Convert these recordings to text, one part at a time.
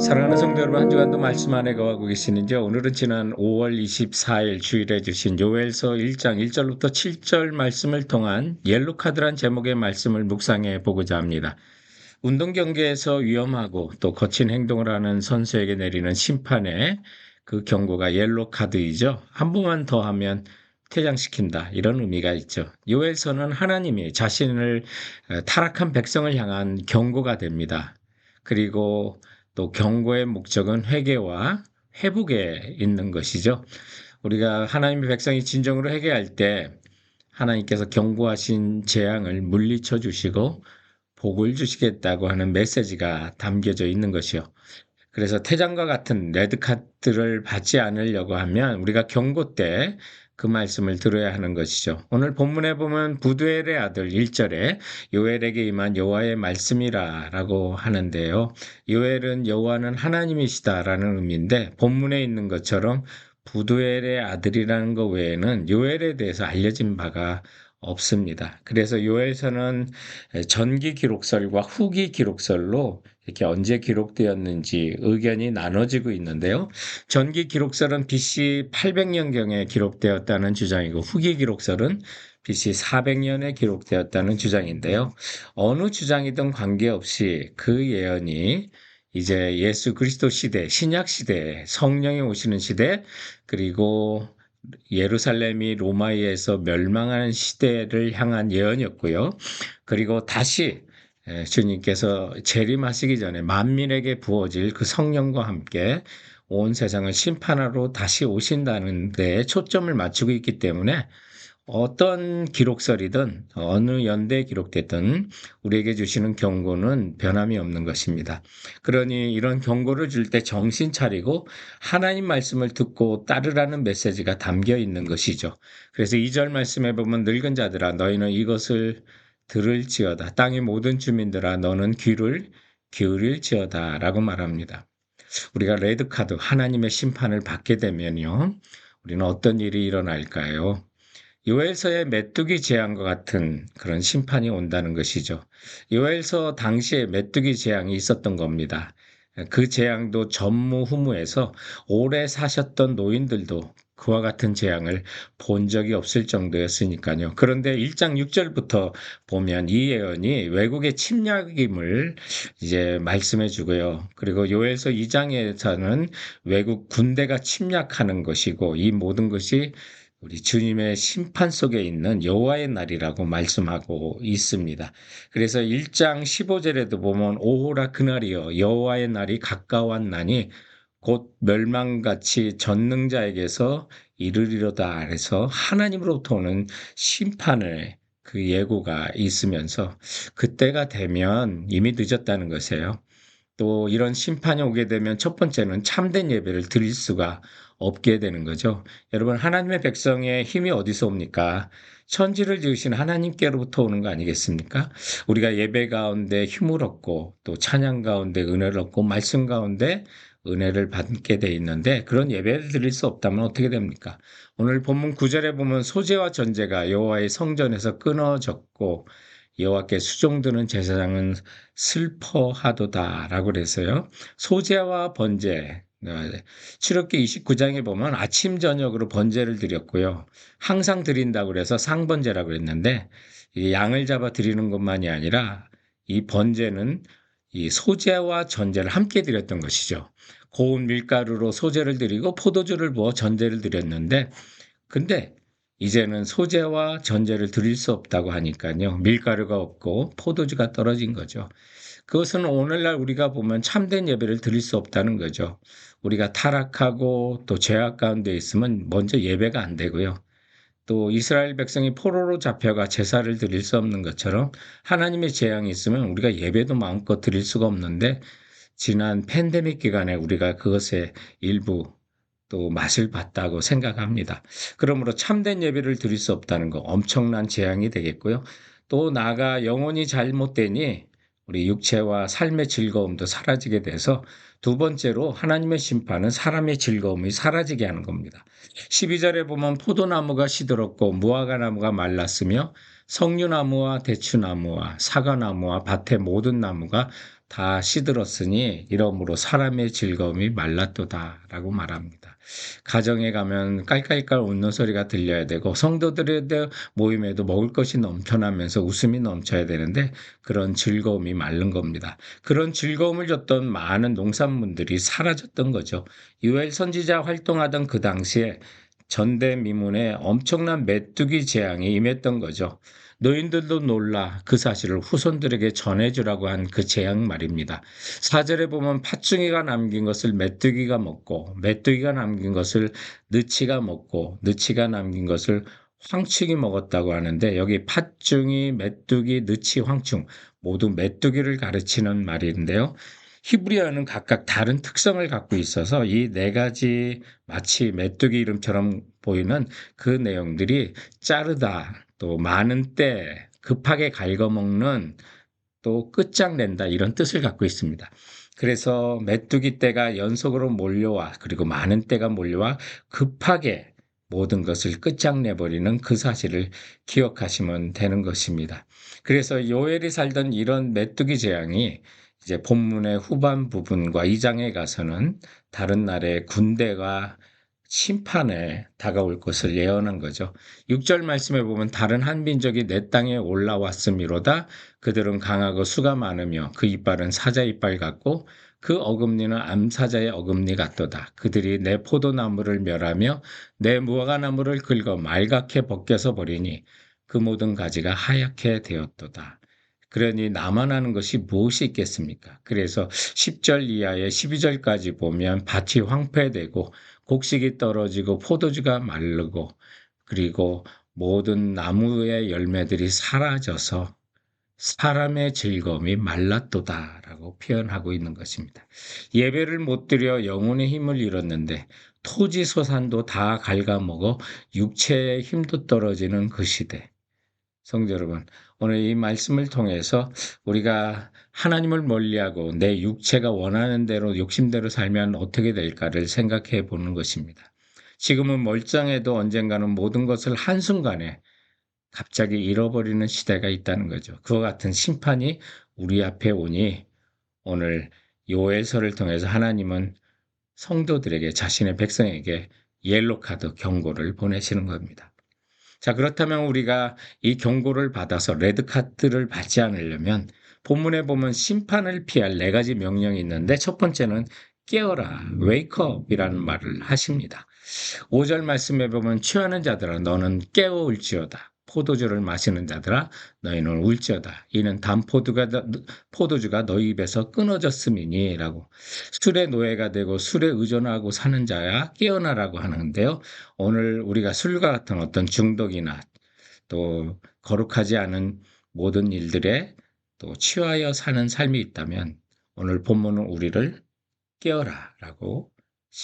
사랑하는 성도 여러분, 한 주간도 말씀 안에 거하고 계시는지요? 오늘은 지난 5월 24일 주일에 주신 요엘서 1장 1절부터 7절 말씀을 통한 옐로 카드란 제목의 말씀을 묵상해 보고자 합니다. 운동 경기에서 위험하고 또 거친 행동을 하는 선수에게 내리는 심판의 그 경고가 옐로 카드이죠. 한 번만 더 하면 퇴장시킨다, 이런 의미가 있죠. 요엘서는 하나님이 자신을 타락한 백성을 향한 경고가 됩니다. 그리고 또 경고의 목적은 회개와 회복에 있는 것이죠. 우리가 하나님의 백성이 진정으로 회개할 때 하나님께서 경고하신 재앙을 물리쳐 주시고 복을 주시겠다고 하는 메시지가 담겨져 있는 것이요. 그래서 퇴장과 같은 레드카드를 받지 않으려고 하면 우리가 경고 때 그 말씀을 들어야 하는 것이죠. 오늘 본문에 보면 부두엘의 아들 1절에 요엘에게 임한 여호와의 말씀이라 라고 하는데요. 요엘은 여호와는 하나님이시다라는 의미인데 본문에 있는 것처럼 부두엘의 아들이라는 것 외에는 요엘에 대해서 알려진 바가 없습니다. 그래서 요엘서는 전기 기록설과 후기 기록설로 이렇게 언제 기록되었는지 의견이 나눠지고 있는데요. 전기 기록설은 BC 800년경에 기록되었다는 주장이고 후기 기록설은 BC 400년에 기록되었다는 주장인데요. 어느 주장이든 관계없이 그 예언이 이제 예수 그리스도 시대, 신약 시대, 성령이 오시는 시대, 그리고 예루살렘이 로마에 의해서 멸망하는 시대를 향한 예언이었고요. 그리고 다시 주님께서 재림하시기 전에 만민에게 부어질 그 성령과 함께 온 세상을 심판하러 다시 오신다는 데 초점을 맞추고 있기 때문에 어떤 기록설이든 어느 연대에 기록됐든 우리에게 주시는 경고는 변함이 없는 것입니다. 그러니 이런 경고를 줄 때 정신 차리고 하나님 말씀을 듣고 따르라는 메시지가 담겨 있는 것이죠. 그래서 2절 말씀에 보면 늙은 자들아 너희는 이것을 들을지어다. 땅의 모든 주민들아 너는 귀를 기울일지어다 라고 말합니다. 우리가 레드카드 하나님의 심판을 받게 되면요. 우리는 어떤 일이 일어날까요? 요엘서의 메뚜기 재앙과 같은 그런 심판이 온다는 것이죠. 요엘서 당시에 메뚜기 재앙이 있었던 겁니다. 그 재앙도 전무후무해서 오래 사셨던 노인들도 그와 같은 재앙을 본 적이 없을 정도였으니까요. 그런데 1장 6절부터 보면 이 예언이 외국의 침략임을 이제 말씀해 주고요. 그리고 요엘서 2장에서는 외국 군대가 침략하는 것이고 이 모든 것이 우리 주님의 심판 속에 있는 여호와의 날이라고 말씀하고 있습니다. 그래서 1장 15절에도 보면 오호라 그날이여 여호와의 날이 가까웠나니 곧 멸망같이 전능자에게서 이르리로다. 그래서 하나님으로부터 오는 심판을 그 예고가 있으면서 그때가 되면 이미 늦었다는 것이에요. 또 이런 심판이 오게 되면 첫 번째는 참된 예배를 드릴 수가 없게 되는 거죠. 여러분, 하나님의 백성의 힘이 어디서 옵니까? 천지를 지으신 하나님께로부터 오는 거 아니겠습니까? 우리가 예배 가운데 힘을 얻고 또 찬양 가운데 은혜를 얻고 말씀 가운데 은혜를 받게 돼 있는데 그런 예배를 드릴 수 없다면 어떻게 됩니까? 오늘 본문 9절에 보면 소재와 전제가 여호와의 성전에서 끊어졌고 여호와께 수종드는 제사장은 슬퍼하도다라고 그래서요. 소제와 번제, 출애굽기 29장에 보면 아침 저녁으로 번제를 드렸고요. 항상 드린다고 그래서 상번제라고 그랬는데 이 양을 잡아 드리는 것만이 아니라 이 번제는 이 소제와 전제를 함께 드렸던 것이죠. 고운 밀가루로 소제를 드리고 포도주를 부어 전제를 드렸는데 근데 이제는 소제와 전제를 드릴 수 없다고 하니까요. 밀가루가 없고 포도주가 떨어진 거죠. 그것은 오늘날 우리가 보면 참된 예배를 드릴 수 없다는 거죠. 우리가 타락하고 또 죄악 가운데 있으면 먼저 예배가 안 되고요. 또 이스라엘 백성이 포로로 잡혀가 제사를 드릴 수 없는 것처럼 하나님의 재앙이 있으면 우리가 예배도 마음껏 드릴 수가 없는데 지난 팬데믹 기간에 우리가 그것의 일부 또 맛을 봤다고 생각합니다. 그러므로 참된 예배를 드릴 수 없다는 거 엄청난 재앙이 되겠고요. 또 나아가 영혼이 잘못되니 우리 육체와 삶의 즐거움도 사라지게 돼서 두 번째로 하나님의 심판은 사람의 즐거움이 사라지게 하는 겁니다. 12절에 보면 포도나무가 시들었고 무화과나무가 말랐으며 석류나무와 대추나무와 사과나무와 밭의 모든 나무가 다 시들었으니 이러므로 사람의 즐거움이 말랐도다라고 말합니다. 가정에 가면 깔깔깔 웃는 소리가 들려야 되고 성도들의 모임에도 먹을 것이 넘쳐나면서 웃음이 넘쳐야 되는데 그런 즐거움이 마른 겁니다. 그런 즐거움을 줬던 많은 농산물들이 사라졌던 거죠. 유엘 선지자 활동하던 그 당시에 전대미문에 엄청난 메뚜기 재앙이 임했던 거죠. 노인들도 놀라 그 사실을 후손들에게 전해주라고 한 그 재앙 말입니다. 사절에 보면 팥중이가 남긴 것을 메뚜기가 먹고 메뚜기가 남긴 것을 느치가 먹고 느치가 남긴 것을 황충이 먹었다고 하는데 여기 팥중이, 메뚜기, 느치, 황충 모두 메뚜기를 가르치는 말인데요. 히브리어는 각각 다른 특성을 갖고 있어서 이 네 가지 마치 메뚜기 이름처럼 보이는 그 내용들이 자르다, 또 많은 때, 급하게 갉아먹는, 또 끝장낸다 이런 뜻을 갖고 있습니다. 그래서 메뚜기 떼가 연속으로 몰려와 그리고 많은 때가 몰려와 급하게 모든 것을 끝장내버리는 그 사실을 기억하시면 되는 것입니다. 그래서 요엘이 살던 이런 메뚜기 재앙이 이제 본문의 후반 부분과 2장에 가서는 다른 나라의 군대가 심판에 다가올 것을 예언한 거죠. 6절 말씀에 보면 다른 한 민족이 내 땅에 올라왔음이로다. 그들은 강하고 수가 많으며 그 이빨은 사자 이빨 같고 그 어금니는 암사자의 어금니 같도다. 그들이 내 포도나무를 멸하며 내 무화과나무를 긁어 말갛게 벗겨서 버리니 그 모든 가지가 하얗게 되었도다. 그러니 나만 하는 것이 무엇이 있겠습니까? 그래서 10절 이하에 12절까지 보면 밭이 황폐되고 곡식이 떨어지고 포도주가 마르고 그리고 모든 나무의 열매들이 사라져서 사람의 즐거움이 말랐도다라고 표현하고 있는 것입니다. 예배를 못 드려 영혼의 힘을 잃었는데 토지 소산도 다 갉아먹어 육체의 힘도 떨어지는 그 시대. 성도 여러분, 오늘 이 말씀을 통해서 우리가 하나님을 멀리하고 내 육체가 원하는 대로 욕심대로 살면 어떻게 될까를 생각해 보는 것입니다. 지금은 멀쩡해도 언젠가는 모든 것을 한순간에 갑자기 잃어버리는 시대가 있다는 거죠. 그와 같은 심판이 우리 앞에 오니 오늘 요엘서를 통해서 하나님은 성도들에게 자신의 백성에게 옐로 카드 경고를 보내시는 겁니다. 자, 그렇다면 우리가 이 경고를 받아서 레드카드를 받지 않으려면 본문에 보면 심판을 피할 네 가지 명령이 있는데 첫 번째는 깨어라, wake up이라는 말을 하십니다. 5절 말씀에 보면 취하는 자들아 너는 깨어올지어다. 포도주를 마시는 자들아 너희는 울지어다. 이는 포도주가 너희 입에서 끊어졌음이니 라고. 술의 노예가 되고 술에 의존하고 사는 자야 깨어나라고 하는데요. 오늘 우리가 술과 같은 어떤 중독이나 또 거룩하지 않은 모든 일들에 또 취하여 사는 삶이 있다면 오늘 본문은 우리를 깨어라라고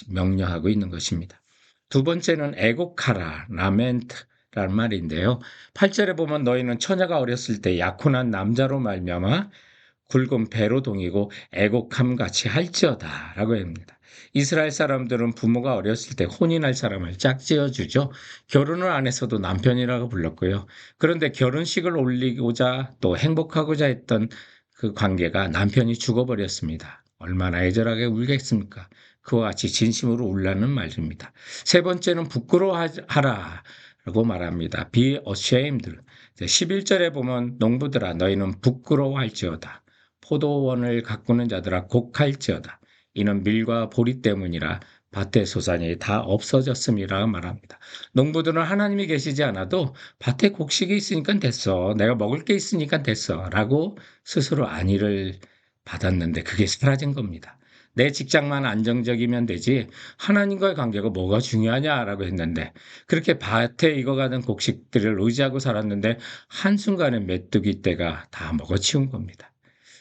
명령하고 있는 것입니다. 두 번째는 애곡하라, 라멘트라는 말인데요. 8절에 보면 너희는 처녀가 어렸을 때 약혼한 남자로 말미암아 굵은 배로 동이고 애곡함 같이 할지어다 라고 합니다. 이스라엘 사람들은 부모가 어렸을 때 혼인할 사람을 짝지어주죠. 결혼을 안 했어도 남편이라고 불렀고요. 그런데 결혼식을 올리고자 또 행복하고자 했던 그 관계가 남편이 죽어버렸습니다. 얼마나 애절하게 울겠습니까? 그와 같이 진심으로 울라는 말입니다. 세 번째는 부끄러워하라 라고 말합니다. Be ashamed. 11절에 보면 농부들아 너희는 부끄러워할지어다. 포도원을 가꾸는 자들아 곡할지어다. 이는 밀과 보리 때문이라 밭의 소산이 다 없어졌음이라 말합니다. 농부들은 하나님이 계시지 않아도 밭에 곡식이 있으니까 됐어. 내가 먹을 게 있으니까 됐어. 라고 스스로 안위를 받았는데 그게 사라진 겁니다. 내 직장만 안정적이면 되지 하나님과의 관계가 뭐가 중요하냐라고 했는데 그렇게 밭에 익어가는 곡식들을 의지하고 살았는데 한순간에 메뚜기 떼가 다 먹어치운 겁니다.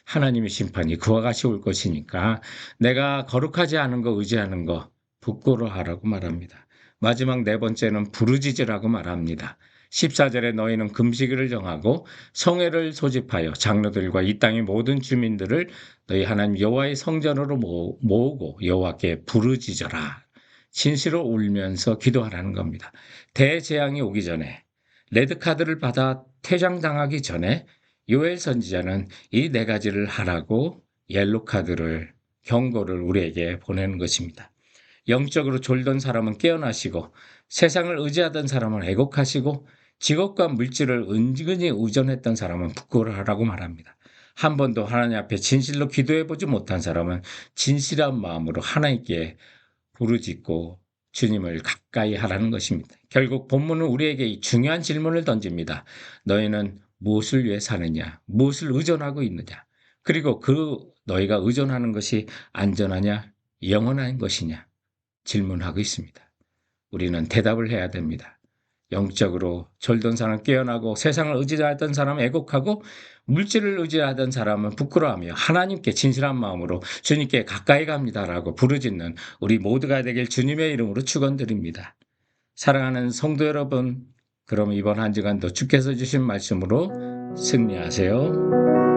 하나님의 심판이 그와 같이 올 것이니까 내가 거룩하지 않은 거 의지하는 거 부끄러워하라고 말합니다. 마지막 네 번째는 부르짖으라고 말합니다. 14절에 너희는 금식일을 정하고 성회를 소집하여 장로들과 이 땅의 모든 주민들을 너희 하나님 여호와의 성전으로 모으고 여호와께 부르짖어라. 진실로 울면서 기도하라는 겁니다. 대재앙이 오기 전에 레드카드를 받아 퇴장당하기 전에 요엘 선지자는 이 네 가지를 하라고 옐로 카드를, 경고를 우리에게 보내는 것입니다. 영적으로 졸던 사람은 깨어나시고, 세상을 의지하던 사람은 애곡하시고, 직업과 물질을 은근히 의존했던 사람은 부끄러워 하라고 말합니다. 한 번도 하나님 앞에 진실로 기도해보지 못한 사람은 진실한 마음으로 하나님께 부르짖고 주님을 가까이 하라는 것입니다. 결국 본문은 우리에게 이 중요한 질문을 던집니다. 너희는 무엇을 위해 사느냐? 무엇을 의존하고 있느냐? 그리고 너희가 의존하는 것이 안전하냐? 영원한 것이냐? 질문하고 있습니다. 우리는 대답을 해야 됩니다. 영적으로 졸던 사람은 깨어나고, 세상을 의지하던 사람은 애곡하고, 물질을 의지하던 사람은 부끄러워하며 하나님께 진실한 마음으로 주님께 가까이 갑니다라고 부르짖는 우리 모두가 되길 주님의 이름으로 축원드립니다. 사랑하는 성도 여러분, 그럼 이번 한 주간도 주께서 주신 말씀으로 승리하세요.